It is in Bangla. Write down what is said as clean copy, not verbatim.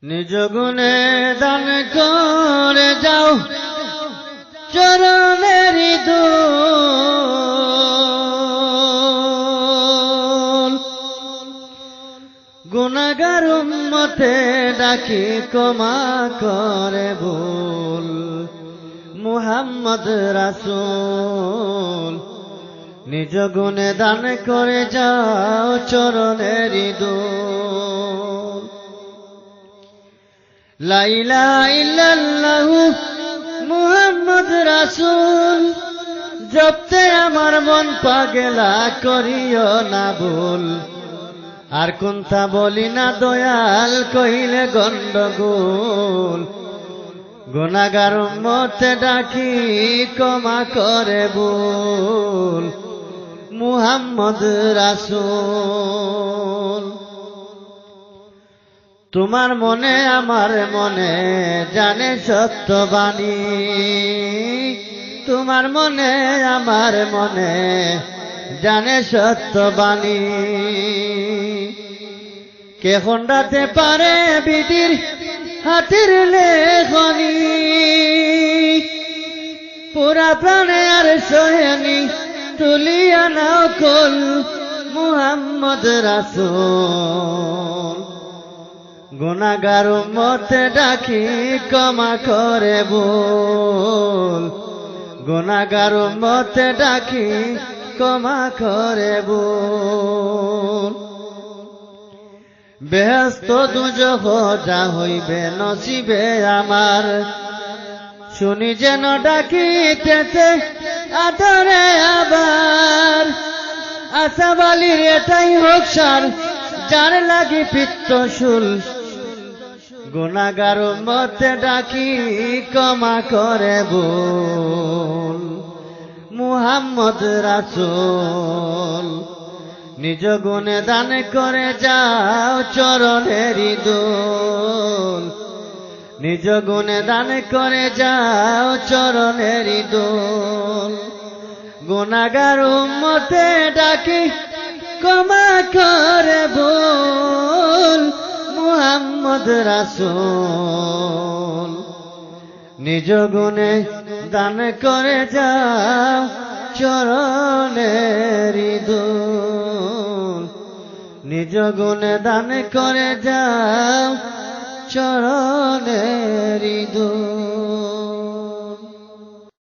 নিজ গুণে দান করে যাও চরণের ধুল। গুনাহগার উম্মতে ডাকি ক্ষমা করে ভুল। মুহাম্মদ রাসূল নিজ গুণে দান করে যাও চরণের ধুল। লা ইলাহা ইল্লাল্লাহু মুহাম্মদ রাসূল জপতে আমার মন পাগলা করিও না ভুল। আর কোনটা বলি না দয়াল কইলে গন্ডগোল। গুনাহগার উম্মতে ডাকি ক্ষমা করে ভুল। মুহাম্মদ রাসূল তোমার মনে আমার মনে জানে সত্যবাণী। তোমার মনে আমার মনে জানে সত্যবাণী। কে খণ্ডাতে পারে বিধির হাতের লেখনি। পুরা প্রাণে আর সহেনি তুলিয়া নাও কল। মুহাম্মদ রাসূল গুনাহগার উম্মতে ডাকি ক্ষমা করে ভুল। গুনাহগার উম্মতে ডাকি ক্ষমা করে ভুল। বেহেশত দুজখ যা হইবে নসিবে আমার। শুনি যেন ডাকিতেছে আদরে আবার। আশাবালির এটাই হোক সার যার লাগি পিত্তশুল। গুনাহগার উম্মতে ডাকি ক্ষমা করে ভুল। মুহাম্মদ রাসূল নিজ গুণে দান করে যাও চরণের ধুল। নিজ গুণে দান করে যাও চরণের ধুল। গুনাহগার উম্মতে ডাকি ক্ষমা করে ভুল। মুহাম্মদ রাসূল নিজ গুণে দান করে যাও চরণের ধুল। নিজ গুণে দান করে যাও চরণের ধুল।